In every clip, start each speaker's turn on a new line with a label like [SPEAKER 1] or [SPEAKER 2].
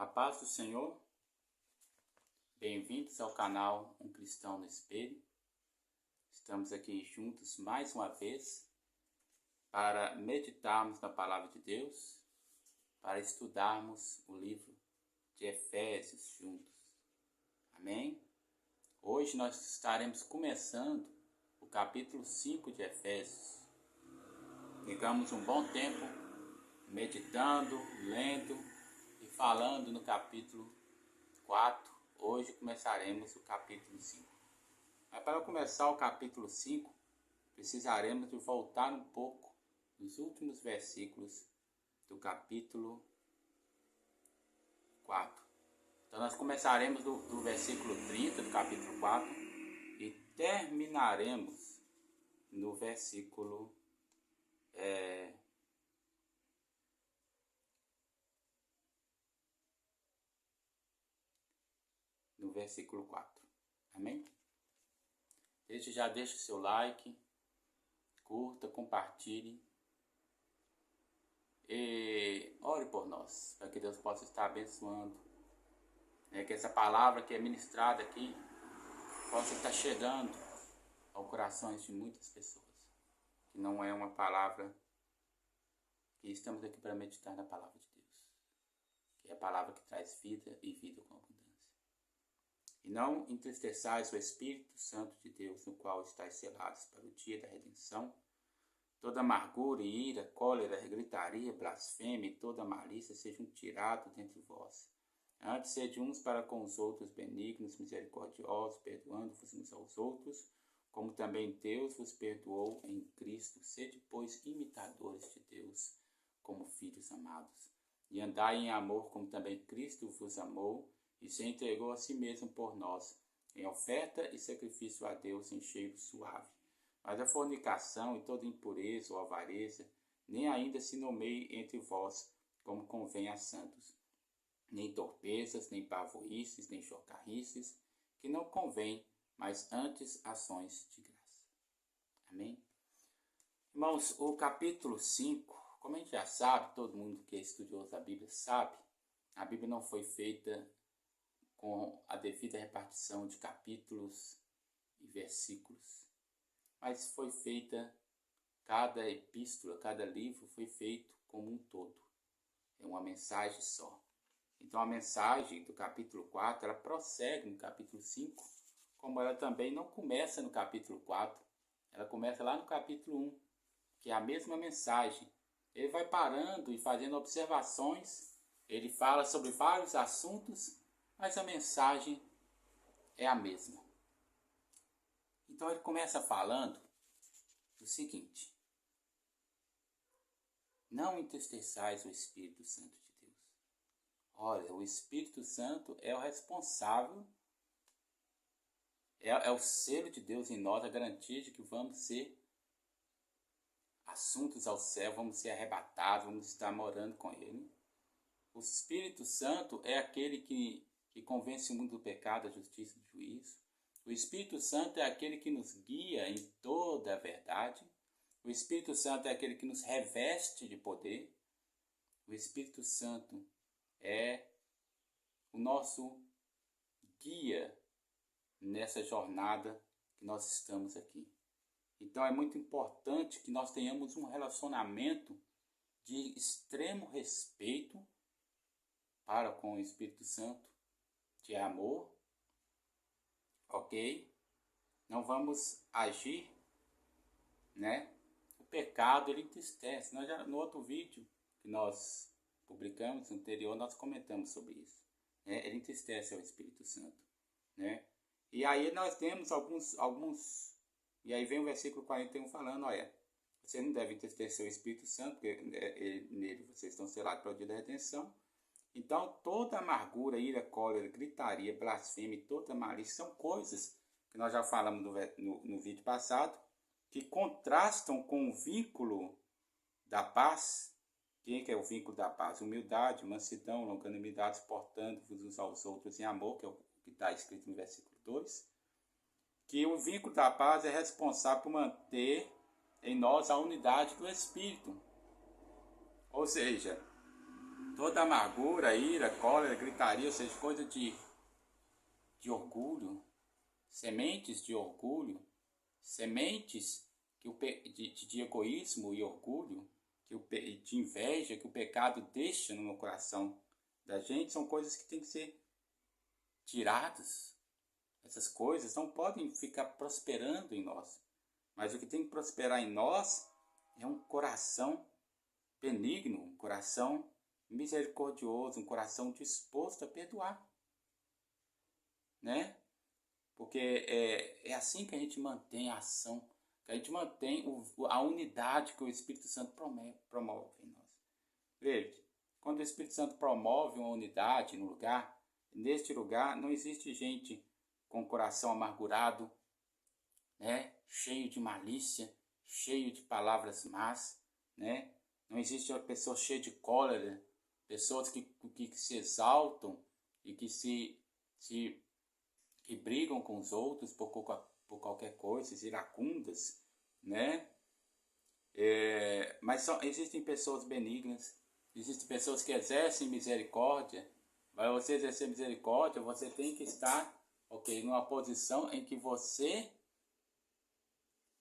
[SPEAKER 1] A paz do Senhor, bem-vindos ao canal Um Cristão no Espelho. Estamos aqui juntos mais uma vez para meditarmos na Palavra de Deus, para estudarmos o livro de Efésios juntos. Amém? Hoje nós estaremos começando o capítulo 5 de Efésios. Ficamos um bom tempo meditando, lendo e falando no capítulo 4. Hoje começaremos o capítulo 5. Mas para começar o capítulo 5, precisaremos de voltar um pouco nos últimos versículos do capítulo 4. Então nós começaremos do versículo 30 do capítulo 4 e terminaremos no versículo versículo 4. Amém? Desde já deixe seu like, curta, compartilhe e ore por nós, para que Deus possa estar abençoando, que essa palavra que é ministrada aqui possa estar chegando ao corações de muitas pessoas, que não é uma palavra que estamos aqui para meditar na palavra de Deus, que é a palavra que traz vida e vida com abundância. E não entristeçais o Espírito Santo de Deus, no qual estáis selados para o dia da redenção. Toda amargura, ira, cólera, gritaria, blasfêmia e toda malícia sejam tirados dentre vós. Antes sede uns para com os outros benignos, misericordiosos, perdoando-vos uns aos outros, como também Deus vos perdoou em Cristo. Sede, pois, imitadores de Deus, como filhos amados. E andai em amor, como também Cristo vos amou, e se entregou a si mesmo por nós, em oferta e sacrifício a Deus em cheiro suave. Mas a fornicação e toda impureza ou avareza, nem ainda se nomeie entre vós, como convém a santos. Nem torpezas, nem pavorices, nem chocarrices, que não convém, mas antes ações de graça. Amém? Irmãos, o capítulo 5, como a gente já sabe, todo mundo que é estudioso da Bíblia sabe, a Bíblia não foi feita com a devida repartição de capítulos e versículos, mas foi feita, cada epístola, cada livro foi feito como um todo, é uma mensagem só. Então a mensagem do capítulo 4, ela prossegue no capítulo 5, como ela também não começa no capítulo 4, ela começa lá no capítulo 1, que é a mesma mensagem. Ele vai parando e fazendo observações, ele fala sobre vários assuntos, mas a mensagem é a mesma. Então ele começa falando o seguinte: não entristeçais o Espírito Santo de Deus. Olha, o Espírito Santo é o responsável, é o selo de Deus em nós, a garantia de que vamos ser assuntos ao céu, vamos ser arrebatados, vamos estar morando com Ele. O Espírito Santo é aquele que convence o mundo do pecado, da justiça e do juízo. O Espírito Santo é aquele que nos guia em toda a verdade. O Espírito Santo é aquele que nos reveste de poder. O Espírito Santo é o nosso guia nessa jornada que nós estamos aqui. Então é muito importante que nós tenhamos um relacionamento de extremo respeito para com o Espírito Santo, de amor, ok? Não vamos agir, O pecado, ele entristece. Nós já, no outro vídeo que nós publicamos, anterior, nós comentamos sobre isso. Ele entristece ao Espírito Santo, E aí nós temos alguns... E aí vem o versículo 41 falando, olha, você não deve entristecer o Espírito Santo, porque nele vocês estão selados para o dia da redenção. Então, toda amargura, ira, cólera, gritaria, blasfêmia e toda malícia são coisas que nós já falamos no vídeo passado, que contrastam com o vínculo da paz. Quem é o vínculo da paz? Humildade, mansidão, longanimidade, suportando-vos uns aos outros em amor, que é o que está escrito no versículo 2. Que o vínculo da paz é responsável por manter em nós a unidade do Espírito. Ou seja, Toda amargura, ira, cólera, gritaria, ou seja, coisa de orgulho, sementes de orgulho, sementes que de egoísmo e orgulho, de inveja que o pecado deixa no coração da gente, são coisas que têm que ser tiradas. Essas coisas não podem ficar prosperando em nós. Mas o que tem que prosperar em nós é um coração benigno, um coração misericordioso, um coração disposto a perdoar. Né? Porque é assim que a gente mantém a ação, que a gente mantém a unidade que o Espírito Santo promove em nós. Veja, quando o Espírito Santo promove uma unidade no lugar, neste lugar não existe gente com o coração amargurado, né? Cheio de malícia, cheio de palavras más, né? Não existe uma pessoa cheia de cólera, pessoas que se exaltam e que brigam com os outros por qualquer coisa, iracundas, né? Mas existem pessoas benignas, existem pessoas que exercem misericórdia. Para você exercer misericórdia, você tem que estar, numa posição em que você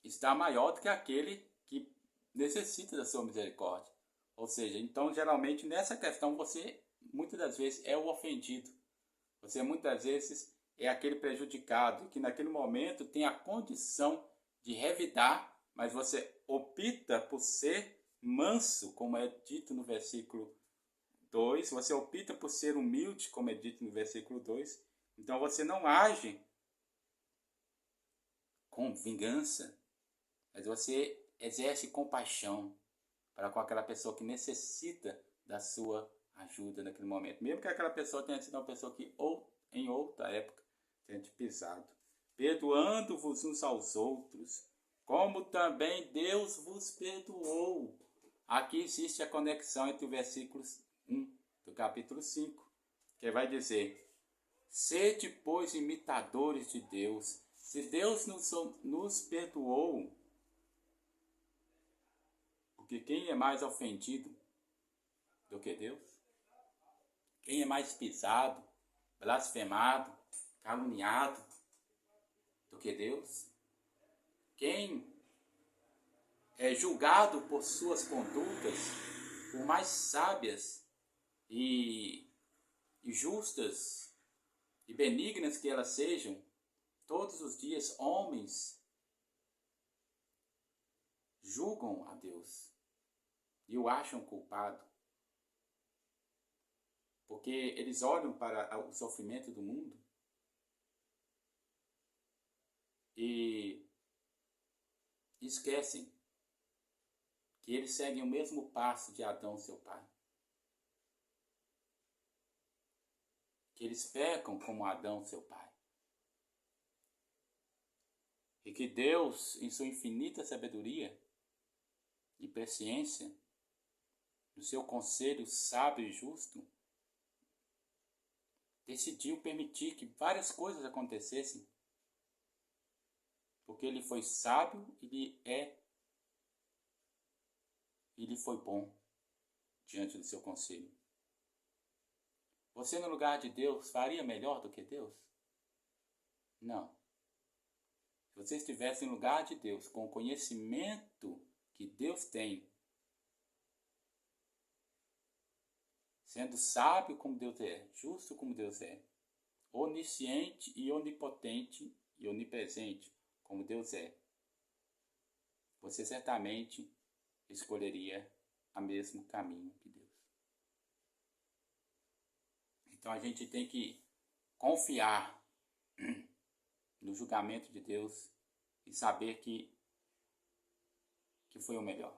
[SPEAKER 1] está maior do que aquele que necessita da sua misericórdia. Ou seja, então geralmente nessa questão você muitas das vezes é o ofendido. Você muitas vezes é aquele prejudicado que naquele momento tem a condição de revidar, mas você opta por ser manso, como é dito no versículo 2, você opta por ser humilde, como é dito no versículo 2, então você não age com vingança, mas você exerce compaixão para com aquela pessoa que necessita da sua ajuda naquele momento, mesmo que aquela pessoa tenha sido uma pessoa que em outra época tenha te pisado. Perdoando-vos uns aos outros, como também Deus vos perdoou. Aqui existe a conexão entre o versículo 1 do capítulo 5, que vai dizer: sede, pois, imitadores de Deus. Se Deus nos perdoou, porque quem é mais ofendido do que Deus? Quem é mais pisado, blasfemado, caluniado do que Deus? Quem é julgado por suas condutas, por mais sábias e justas e benignas que elas sejam, todos os dias homens julgam a Deus e o acham culpado, porque eles olham para o sofrimento do mundo e esquecem que eles seguem o mesmo passo de Adão, seu pai. Que eles pecam como Adão, seu pai. E que Deus, em sua infinita sabedoria e presciência, no seu conselho sábio e justo, decidiu permitir que várias coisas acontecessem, porque ele foi sábio e ele foi bom diante do seu conselho. Você no lugar de Deus faria melhor do que Deus? Não. Se você estivesse no lugar de Deus, com o conhecimento que Deus tem, sendo sábio como Deus é, justo como Deus é, onisciente e onipotente e onipresente como Deus é, você certamente escolheria o mesmo caminho que Deus. Então a gente tem que confiar no julgamento de Deus e saber que foi o melhor.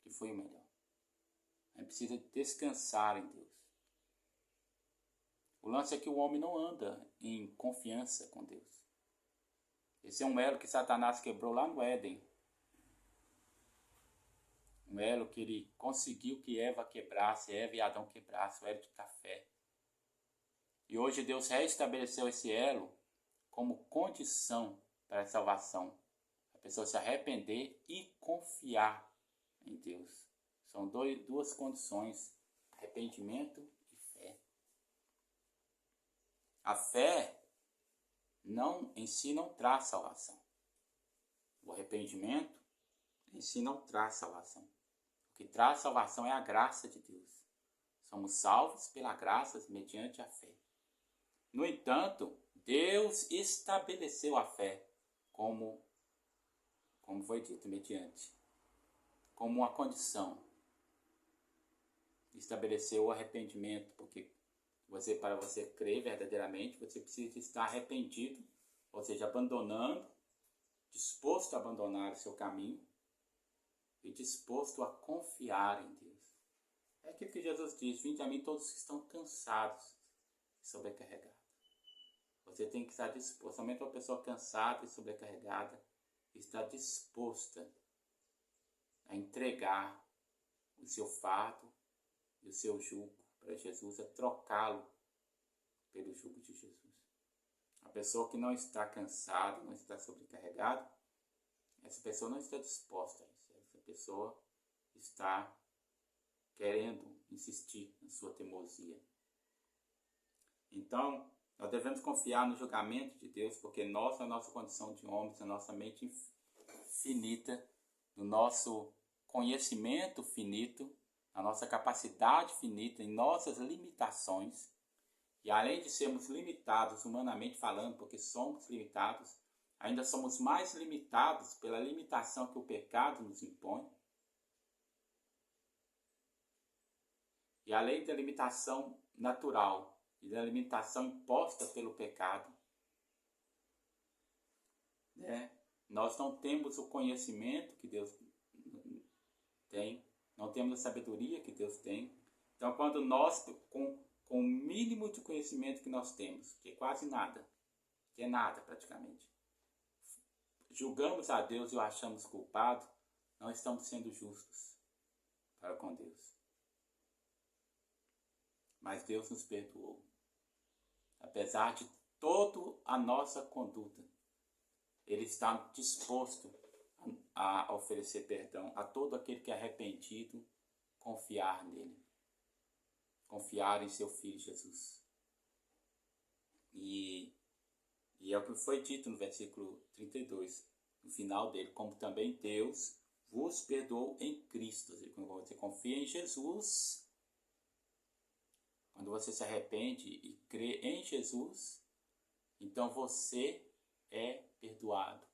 [SPEAKER 1] Que foi o melhor. A gente precisa descansar em Deus. O lance é que o homem não anda em confiança com Deus. Esse é um elo que Satanás quebrou lá no Éden. Um elo que ele conseguiu que Eva quebrasse, Eva e Adão quebrassem, o elo de café. E hoje Deus restabeleceu esse elo como condição para a salvação. A pessoa se arrepender e confiar em Deus São duas condições, arrependimento e fé. A fé em si não traz salvação. O arrependimento em si não traz salvação. O que traz salvação é a graça de Deus. Somos salvos pela graça mediante a fé. No entanto, Deus estabeleceu a fé como foi dito, como uma condição. Estabeleceu o arrependimento, porque para você crer verdadeiramente, você precisa estar arrependido, ou seja, disposto a abandonar o seu caminho e disposto a confiar em Deus. É aquilo que Jesus diz: vinde a mim todos que estão cansados e sobrecarregados. Você tem que estar disposto. Somente uma pessoa cansada e sobrecarregada está disposta a entregar o seu fardo e o seu jugo para Jesus, a trocá-lo pelo jugo de Jesus. A pessoa que não está cansada, não está sobrecarregada, essa pessoa não está disposta a isso. Essa pessoa está querendo insistir na sua teimosia. Então, nós devemos confiar no julgamento de Deus, porque nós, na nossa condição de homens, na nossa mente finita, no nosso conhecimento finito, na nossa capacidade finita, em nossas limitações, e além de sermos limitados humanamente falando, porque somos limitados, ainda somos mais limitados pela limitação que o pecado nos impõe. E além da limitação natural e da limitação imposta pelo pecado, nós não temos o conhecimento que Deus tem, não temos a sabedoria que Deus tem. Então, quando nós, com o mínimo de conhecimento que nós temos, que é quase nada, que é nada praticamente, julgamos a Deus e o achamos culpado, não estamos sendo justos para com Deus. Mas Deus nos perdoou. Apesar de toda a nossa conduta, Ele está disposto a oferecer perdão a todo aquele que é arrependido, confiar nele. Confiar em seu Filho Jesus. E é o que foi dito no versículo 32, no final dele, como também Deus vos perdoou em Cristo. Quando você confia em Jesus, quando você se arrepende e crê em Jesus, então você é perdoado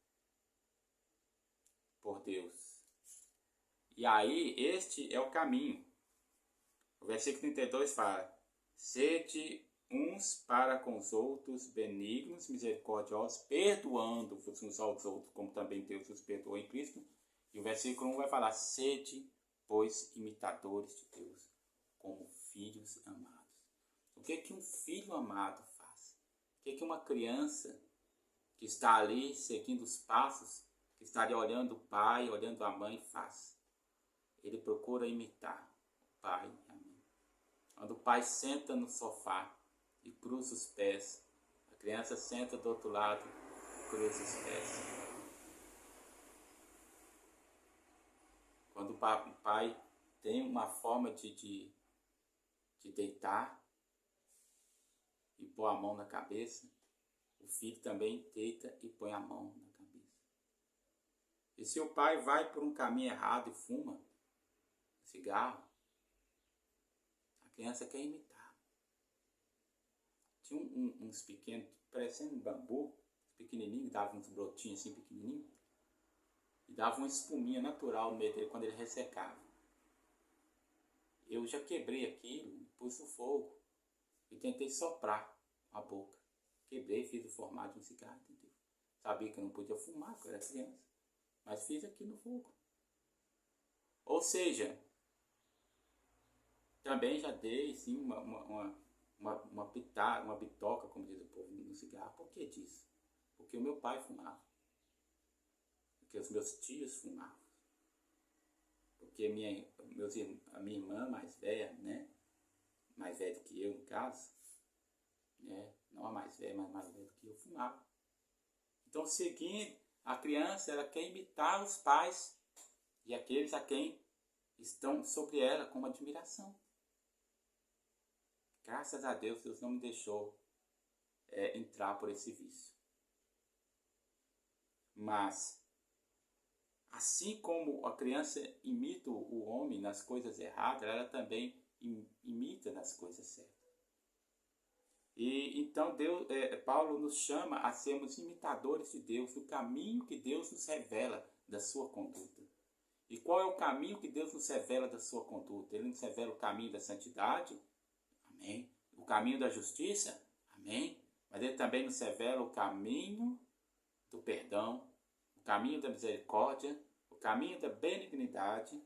[SPEAKER 1] por Deus. E aí, este é o caminho. O versículo 32 fala: sede uns para com os outros benignos, misericordiosos, perdoando-vos uns aos outros, como também Deus os perdoou em Cristo. E o versículo 1 vai falar: sede, pois, imitadores de Deus, como filhos amados. O que um filho amado faz? O que uma criança que está ali seguindo os passos, que está ali olhando o pai, olhando a mãe faz? Ele procura imitar o pai e a mãe. Quando o pai senta no sofá e cruza os pés, a criança senta do outro lado e cruza os pés. Quando o pai tem uma forma de deitar e pôr a mão na cabeça, o filho também deita e põe a mão na cabeça. E se o pai vai por um caminho errado e fuma cigarro, a criança quer imitar. Tinha uns pequenos, parecendo um bambu, pequenininho, dava uns brotinhos assim pequenininhos, e dava uma espuminha natural no meio dele quando ele ressecava. Eu já quebrei aquilo, pus no fogo e tentei soprar com a boca. Quebrei, fiz o formato de um cigarro, entendeu? Sabia que eu não podia fumar, porque eu era criança, mas fiz aqui no fogo. Ou seja, também já dei sim uma bitoca, como diz o povo, no cigarro. Por que disso? Porque o meu pai fumava. Porque os meus tios fumavam. Porque a minha irmã mais velha, né? Mais velha do que eu, no caso, né? Não a mais velha, mas mais velha do que eu, fumava. Então, seguindo, a criança, ela quer imitar os pais e aqueles a quem estão sobre ela com admiração. Graças a Deus, Deus não me deixou entrar por esse vício. Mas, assim como a criança imita o homem nas coisas erradas, ela também imita nas coisas certas. E então Paulo nos chama a sermos imitadores de Deus, do caminho que Deus nos revela da sua conduta. E qual é o caminho que Deus nos revela da sua conduta? Ele nos revela o caminho da santidade, amém? O caminho da justiça, amém? Mas ele também nos revela o caminho do perdão, o caminho da misericórdia, o caminho da benignidade.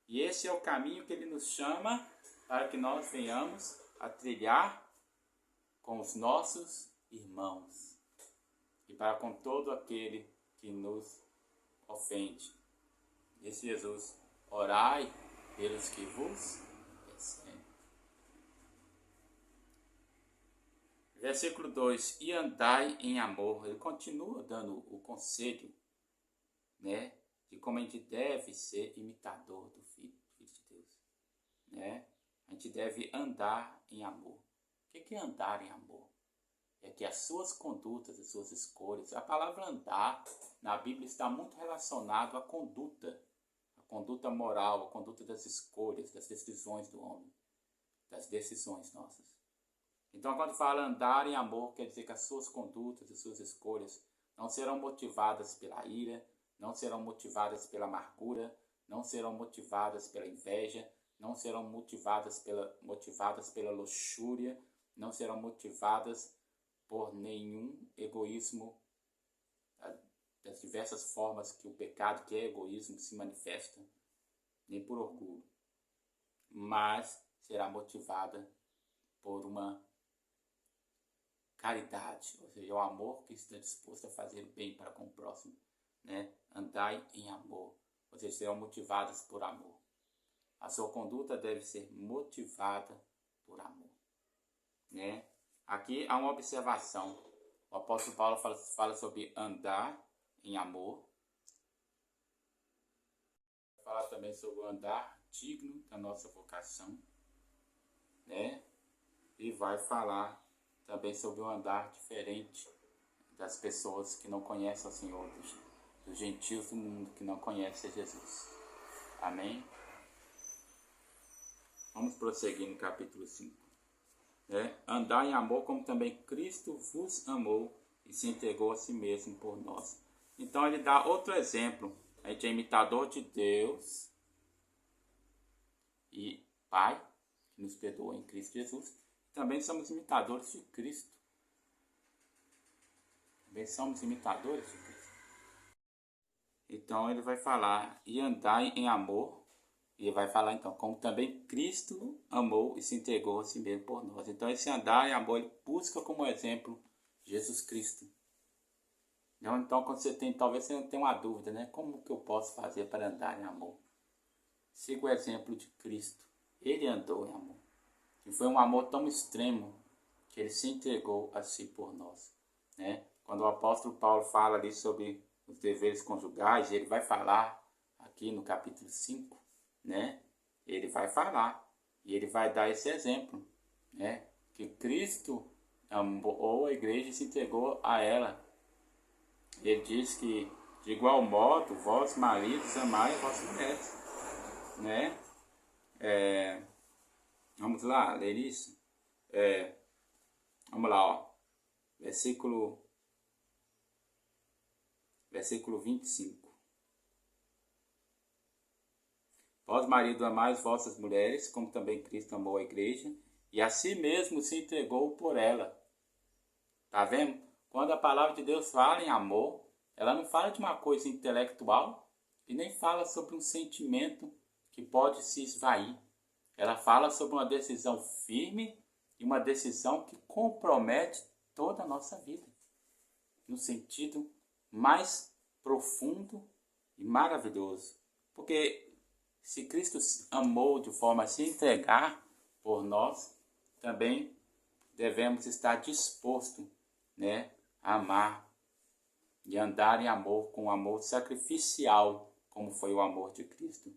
[SPEAKER 1] E esse é o caminho que ele nos chama para que nós venhamos a trilhar com os nossos irmãos e para com todo aquele que nos ofende. Disse Jesus: orai pelos que vos perseguem. Versículo 2: e andai em amor. Ele continua dando o conselho, né, de como a gente deve ser imitador do Filho de Deus, né? A gente deve andar em amor. O que é andar em amor? É que as suas condutas, as suas escolhas, a palavra andar na Bíblia está muito relacionado à conduta, a conduta moral, a conduta das escolhas, das decisões do homem, das decisões nossas. Então, quando fala andar em amor, quer dizer que as suas condutas, as suas escolhas não serão motivadas pela ira, não serão motivadas pela amargura, não serão motivadas pela inveja, não serão motivadas pela luxúria, não serão motivadas por nenhum egoísmo, das diversas formas que o pecado, que é egoísmo, se manifesta, nem por orgulho, mas será motivada por uma caridade, ou seja, o amor que está disposto a fazer o bem para com o próximo, né? Andai em amor, ou seja, serão motivadas por amor. A sua conduta deve ser motivada por amor, né? Aqui há uma observação. O apóstolo Paulo fala sobre andar em amor. Fala também sobre o andar digno da nossa vocação, né? E vai falar também sobre o andar diferente das pessoas que não conhecem o Senhor, dos gentios do mundo que não conhecem Jesus. Amém? Vamos prosseguir no capítulo 5. Andar em amor como também Cristo vos amou e se entregou a si mesmo por nós. Então ele dá outro exemplo. A gente é imitador de Deus e Pai, que nos perdoou em Cristo Jesus. Também somos imitadores de Cristo. Também somos imitadores de Cristo. Então ele vai falar, e andai em amor. E vai falar então, como também Cristo amou e se entregou a si mesmo por nós. Então esse andar em amor, ele busca como exemplo Jesus Cristo. Então quando talvez você tenha uma dúvida, né? Como que eu posso fazer para andar em amor? Siga o exemplo de Cristo. Ele andou em amor. E foi um amor tão extremo que ele se entregou a si por nós, né? Quando o apóstolo Paulo fala ali sobre os deveres conjugais, ele vai falar aqui no capítulo 5, né? Ele vai falar e ele vai dar esse exemplo, né? Que Cristo amou a igreja e se entregou a ela. Ele diz que de igual modo vós maridos amai as vossas mulheres, né? Vamos lá ler isso. Vamos lá, ó. Versículo 25. Vós, marido, amais vossas mulheres, como também Cristo amou a igreja, e a si mesmo se entregou por ela. Tá vendo? Quando a palavra de Deus fala em amor, ela não fala de uma coisa intelectual e nem fala sobre um sentimento que pode se esvair. Ela fala sobre uma decisão firme e uma decisão que compromete toda a nossa vida, no sentido mais profundo e maravilhoso. Porque se Cristo amou de forma a se entregar por nós, também devemos estar dispostos, né, a amar e andar em amor, com amor sacrificial, como foi o amor de Cristo.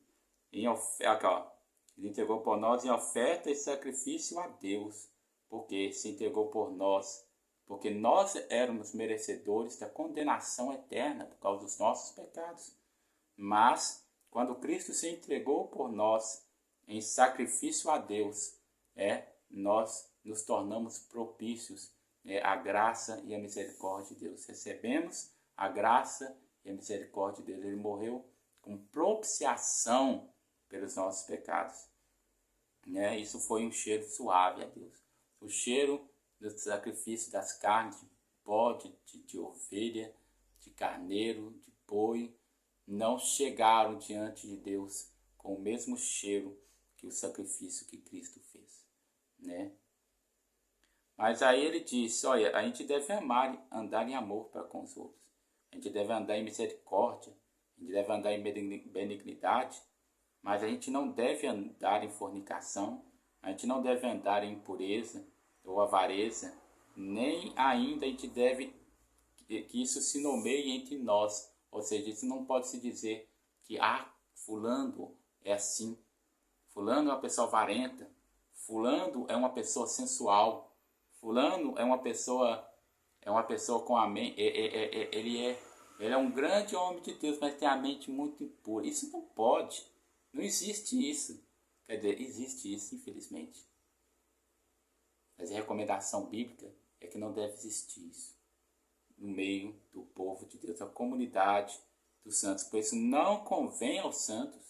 [SPEAKER 1] Aqui, ó, ele entregou por nós em oferta e sacrifício a Deus, porque se entregou por nós, porque nós éramos merecedores da condenação eterna por causa dos nossos pecados. Mas, quando Cristo se entregou por nós em sacrifício a Deus, nós nos tornamos propícios à graça e à misericórdia de Deus. Recebemos a graça e a misericórdia de Deus. Ele morreu com propiciação pelos nossos pecados. Isso foi um cheiro suave a Deus. O cheiro do sacrifício das carnes de bode, de ovelha, de carneiro, de boi, não chegaram diante de Deus com o mesmo cheiro que o sacrifício que Cristo fez, Mas aí ele disse, olha, a gente deve andar em amor para com os outros. A gente deve andar em misericórdia, a gente deve andar em benignidade, mas a gente não deve andar em fornicação, a gente não deve andar em impureza ou avareza, nem ainda a gente deve que isso se nomeie entre nós. Ou seja, isso não pode se dizer que fulano é assim, fulano é uma pessoa avarenta, fulano é uma pessoa sensual, fulano é uma pessoa com a mente, ele é um grande homem de Deus, mas tem a mente muito impura. Isso não pode, não existe isso. Quer dizer, existe isso, infelizmente. Mas a recomendação bíblica é que não deve existir isso no meio do povo de Deus, a comunidade dos santos. Por isso não convém aos santos,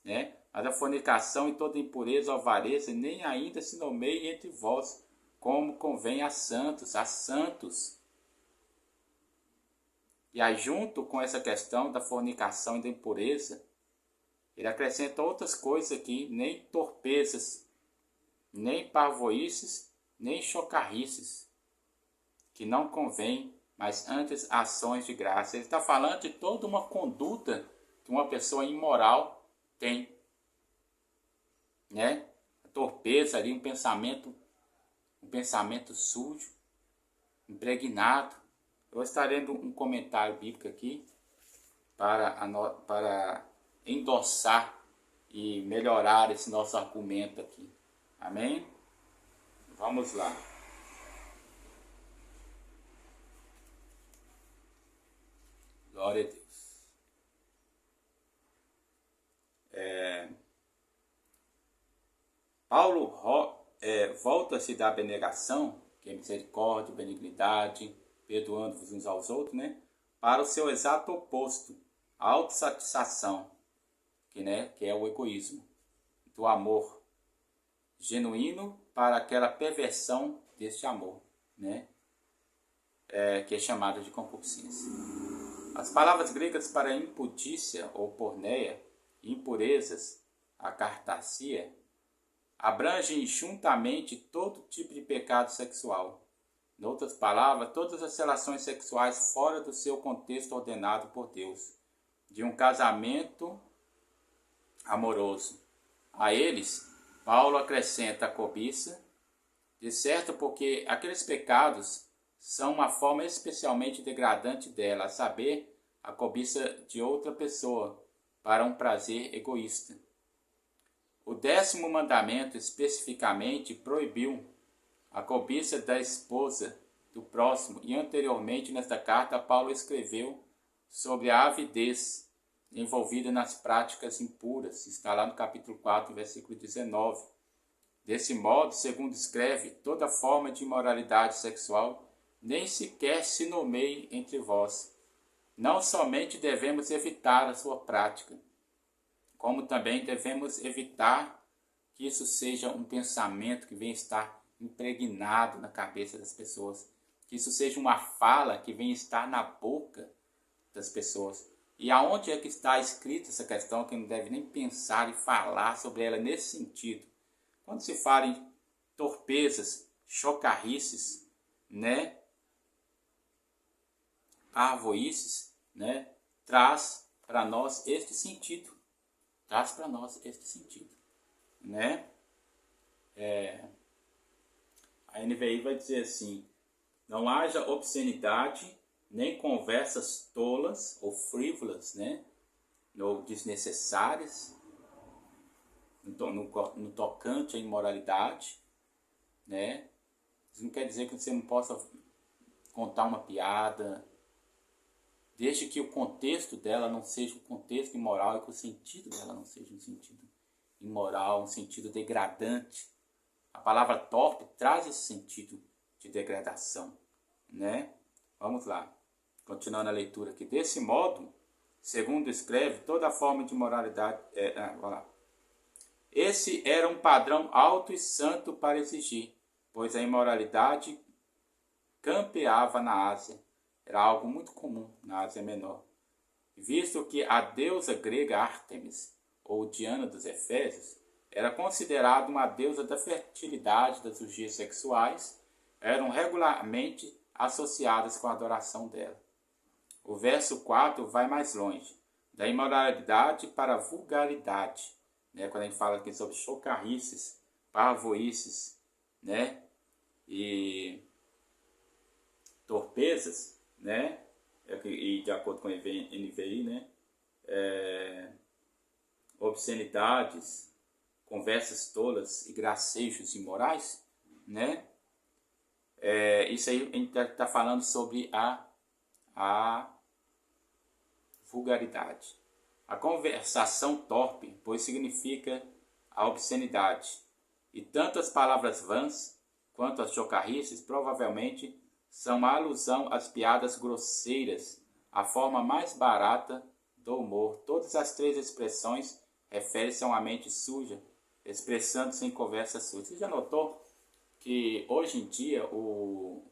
[SPEAKER 1] Mas a fornicação e toda impureza ou avareza nem ainda se nomeie entre vós, como convém a santos, E aí, junto com essa questão da fornicação e da impureza, ele acrescenta outras coisas aqui, nem torpezas, nem parvoíces, nem chocarrices, que não convém, mas antes ações de graça. Ele está falando de toda uma conduta que uma pessoa imoral tem, A torpeza ali, um pensamento sujo, impregnado. Eu estarei lendo um comentário bíblico aqui para endossar e melhorar esse nosso argumento aqui. Amém? Vamos lá. Glória a Deus. Paulo volta-se da abnegação, que é misericórdia, benignidade, perdoando-vos uns aos outros, para o seu exato oposto, a autossatisfação, que é o egoísmo, do amor genuíno para aquela perversão deste amor, que é chamada de concupiscência. As palavras gregas para impudícia ou porneia, impurezas, acartacia, abrangem juntamente todo tipo de pecado sexual. Em outras palavras, todas as relações sexuais fora do seu contexto ordenado por Deus, de um casamento amoroso. A eles, Paulo acrescenta a cobiça, de certo porque aqueles pecados são uma forma especialmente degradante dela, a saber, a cobiça de outra pessoa para um prazer egoísta. O 10º mandamento especificamente proibiu a cobiça da esposa do próximo, e anteriormente nesta carta Paulo escreveu sobre a avidez envolvida nas práticas impuras. Está lá no capítulo 4, versículo 19. Desse modo, segundo escreve, toda forma de imoralidade sexual nem sequer se nomeie entre vós. Não somente devemos evitar a sua prática, como também devemos evitar que isso seja um pensamento que venha estar impregnado na cabeça das pessoas, que isso seja uma fala que venha estar na boca das pessoas. E aonde é que está escrita essa questão que não deve nem pensar e falar sobre ela nesse sentido? Quando se fala em torpezas, chocarrices, arvoices, traz para nós este sentido. A NVI vai dizer assim: não haja obscenidade, nem conversas tolas ou frívolas, ou desnecessárias, no tocante à imoralidade, né? Isso não quer dizer que você não possa contar uma piada, desde que o contexto dela não seja um contexto imoral e que o sentido dela não seja um sentido imoral, um sentido degradante. A palavra torpe traz esse sentido de degradação, né? Vamos lá, continuando a leitura aqui. Desse modo, segundo escreve, toda forma de imoralidade... vamos lá. Esse era um padrão alto e santo para exigir, pois a imoralidade campeava na Ásia. Era algo muito comum na Ásia Menor. Visto que a deusa grega Ártemis, ou Diana dos Efésios, era considerada uma deusa da fertilidade, das orgias sexuais, eram regularmente associadas com a adoração dela. O verso 4 vai mais longe, da imoralidade para a vulgaridade, né? Quando a gente fala aqui sobre chocarrices, parvoices, né? E torpezas, né? E de acordo com a NVI, né? Obscenidades, conversas tolas e gracejos imorais, né? Isso aí a gente está falando sobre a vulgaridade. A conversação torpe, pois significa a obscenidade. E tanto as palavras vãs quanto as chocarrices provavelmente são uma alusão às piadas grosseiras, a forma mais barata do humor. Todas as três expressões referem-se a uma mente suja, expressando-se em conversa suja. Você já notou que hoje em dia o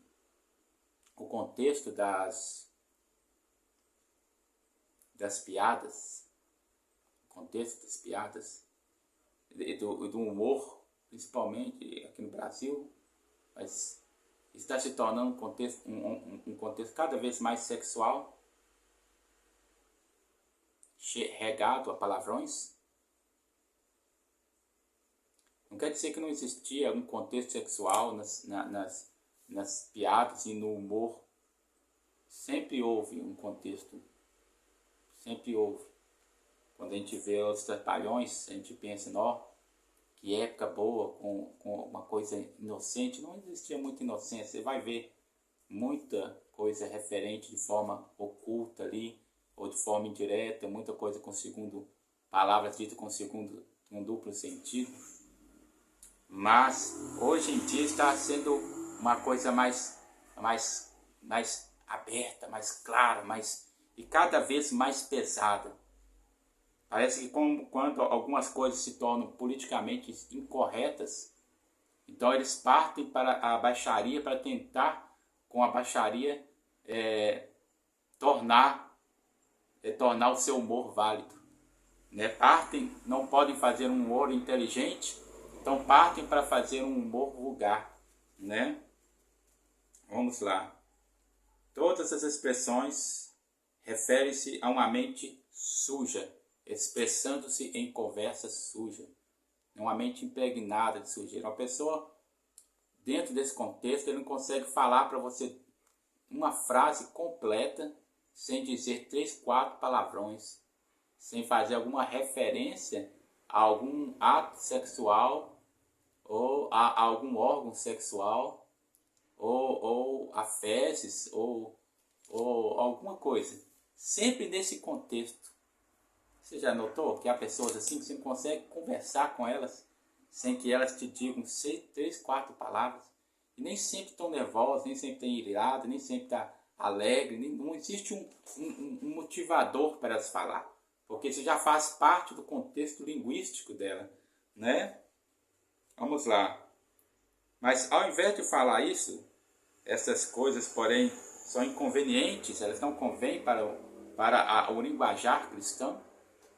[SPEAKER 1] contexto das piadas, o contexto das piadas, do humor, principalmente aqui no Brasil, mas está se tornando um contexto cada vez mais sexual, regado a palavrões. Não quer dizer que não existia um contexto sexual nas piadas e no humor. Sempre houve um contexto. Sempre houve. Quando a gente vê os Trapalhões, a gente pensa, que época boa, com uma coisa inocente. Não existia muita inocência. Você vai ver muita coisa referente de forma oculta ali, ou de forma indireta, muita coisa palavras ditas com duplo sentido. Mas hoje em dia está sendo uma coisa mais aberta, mais clara, e cada vez mais pesada. Parece que quando algumas coisas se tornam politicamente incorretas, então eles partem para a baixaria para tentar, com a baixaria, tornar o seu humor válido. Né? Não podem fazer um humor inteligente, então partem para fazer um humor vulgar. Né? Vamos lá. Todas as expressões referem-se a uma mente suja, expressando-se em conversa suja. Uma mente impregnada de sujeira. Uma pessoa, dentro desse contexto, ele não consegue falar para você uma frase completa sem dizer 3, 4 palavrões, sem fazer alguma referência a algum ato sexual ou a algum órgão sexual ou a fezes ou alguma coisa. Sempre nesse contexto. Você já notou que há pessoas assim que você não consegue conversar com elas sem que elas te digam 3, 4 palavras? E nem sempre estão nervosas, nem sempre estão iradas, nem sempre estão alegres. Não existe um motivador para elas falar. Porque isso já faz parte do contexto linguístico dela. Né? Vamos lá. Mas ao invés de falar isso, essas coisas, porém, são inconvenientes, elas não convêm para o linguajar cristão.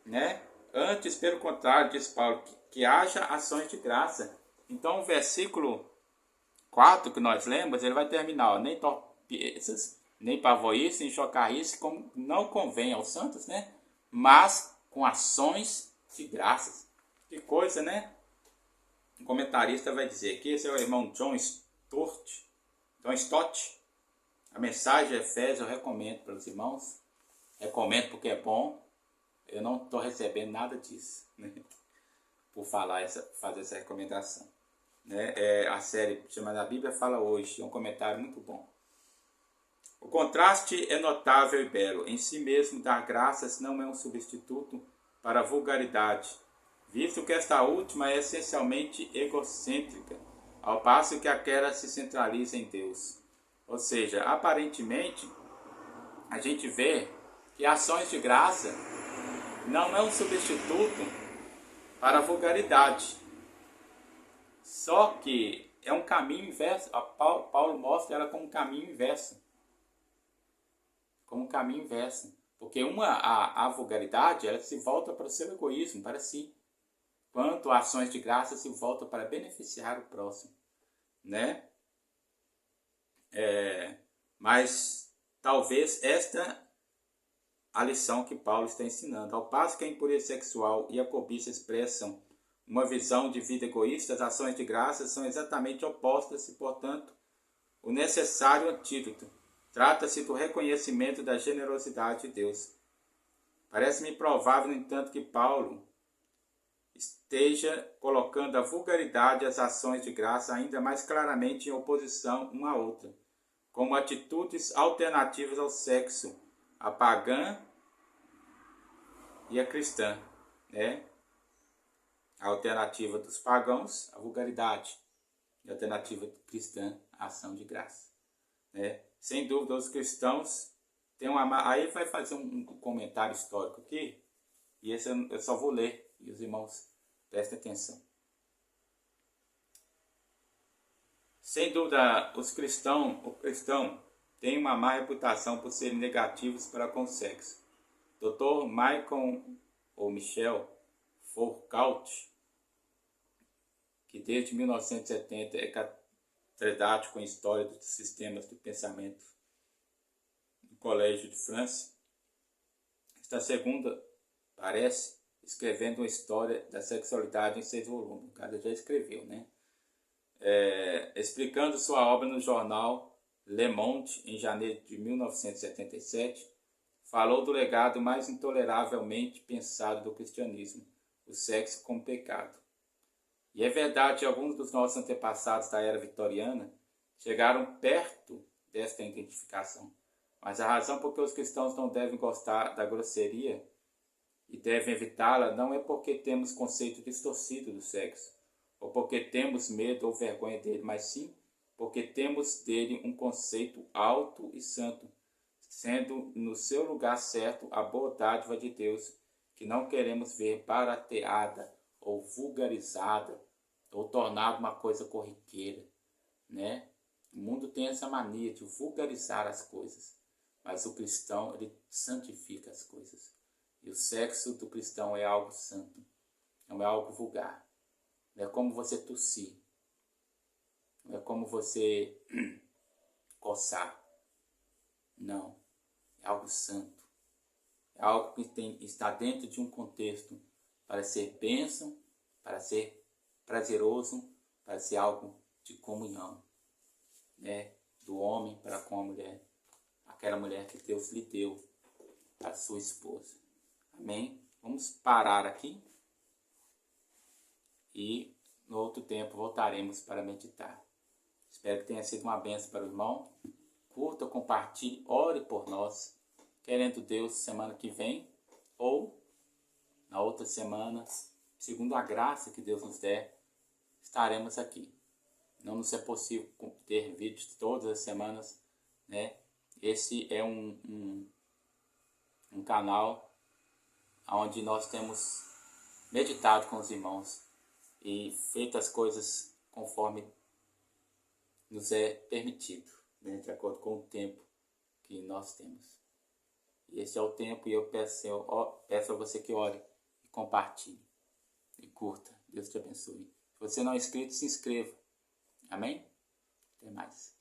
[SPEAKER 1] Né? Antes, pelo contrário, diz Paulo, que haja ações de graça. Então, o versículo 4 que nós lemos, ele vai terminar, nem torpezas, nem pavoices, nem chocarrices, como não convém aos santos, né? Mas com ações de graças. Que coisa, né? Um comentarista vai dizer que esse é o irmão John Stott. A mensagem de Efésios eu recomendo para os irmãos. Recomendo porque é bom. Eu não estou recebendo nada disso. Né? por fazer essa recomendação. Né? A série chamada A Bíblia Fala Hoje, é um comentário muito bom. O contraste é notável e belo. Em si mesmo, dar graças não é um substituto para a vulgaridade, visto que esta última é essencialmente egocêntrica, ao passo que aquela se centraliza em Deus. Ou seja, aparentemente, a gente vê que ações de graça não é um substituto para a vulgaridade. Só que é um caminho inverso. Paulo mostra ela como um caminho inverso. Como um caminho inverso. Porque a vulgaridade, ela se volta para o seu egoísmo, para si. Quanto ações de graça se voltam para beneficiar o próximo. Né? Mas talvez esta a lição que Paulo está ensinando. Ao passo que a impureza sexual e a cobiça expressam uma visão de vida egoísta, as ações de graça são exatamente opostas e, portanto, o necessário antídoto. Trata-se do reconhecimento da generosidade de Deus. Parece-me provável, no entanto, que Paulo esteja colocando a vulgaridade e as ações de graça ainda mais claramente em oposição uma à outra, como atitudes alternativas ao sexo, a pagã e a cristã, né? A alternativa dos pagãos, a vulgaridade, e a alternativa cristã, a ação de graça, né? Sem dúvida, os cristãos têm uma... Aí vai fazer um comentário histórico aqui, e esse eu só vou ler, e os irmãos prestem atenção. Sem dúvida, o cristão tem uma má reputação por serem negativos para com o sexo. Dr. Michel Foucault, que desde 1970 é catedrático em História dos Sistemas de Pensamento do Colégio de França, está escrevendo uma história da sexualidade em 6 volumes. O cara já escreveu, né? Explicando sua obra no jornal Le Monde, em janeiro de 1977, falou do legado mais intoleravelmente pensado do cristianismo, o sexo como pecado. E é verdade que alguns dos nossos antepassados da era vitoriana chegaram perto desta identificação. Mas a razão por que os cristãos não devem gostar da grosseria e devem evitá-la não é porque temos conceito distorcido do sexo, ou porque temos medo ou vergonha dele, mas sim porque temos dele um conceito alto e santo, sendo no seu lugar certo a boa dádiva de Deus, que não queremos ver barateada ou vulgarizada, ou tornada uma coisa corriqueira, né? O mundo tem essa mania de vulgarizar as coisas, mas o cristão, ele santifica as coisas. E o sexo do cristão é algo santo, não é algo vulgar. Não é como você tossir, não é como você coçar. Não, é algo santo. É algo que está dentro de um contexto para ser bênção, para ser prazeroso, para ser algo de comunhão, né? Do homem para com a mulher, aquela mulher que Deus lhe deu, a sua esposa. Amém? Vamos parar aqui e no outro tempo voltaremos para meditar. Espero que tenha sido uma bênção para o irmão. Curta, compartilhe, ore por nós. Querendo Deus, semana que vem ou na outra semana, segundo a graça que Deus nos der, estaremos aqui. Não nos é possível ter vídeos todas as semanas, né? Esse é um canal onde nós temos meditado com os irmãos e feito as coisas conforme nos é permitido, né? De acordo com o tempo que nós temos. E esse é o tempo, e eu peço a você que ore e compartilhe e curta. Deus te abençoe. Se você não é inscrito, se inscreva. Amém? Até mais.